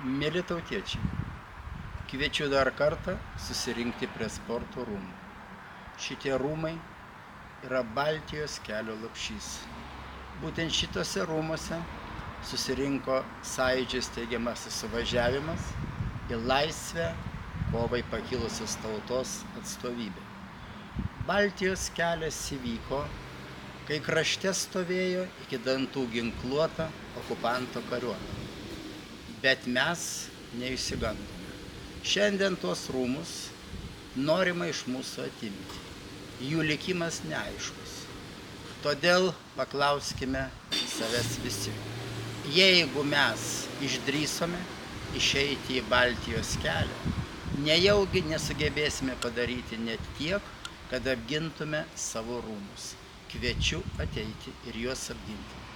Mieli tautiečiai, kviečiu dar kartą susirinkti prie sporto rūmų. Šitie rūmai yra Baltijos kelio lopšys. Būtent šitose rūmuose susirinko Sąjūdžio steigiamasis suvažiavimas į laisvę kovai pakilusios tautos atstovybė. Baltijos kelias įvyko, kai krašte stovėjo iki dantų ginkluota okupanto kariuomenė. Bet mes neišsigandome. Šiandien tuos rūmus norima iš mūsų atimti. Jų likimas neaiškus. Todėl paklauskime savęs visi. Jeigu mes išdrįsome išeiti į Baltijos kelią, nejaugi nesugebėsime padaryti net tiek, kad apgintume savo rūmus. Kviečiu ateiti ir juos apginti.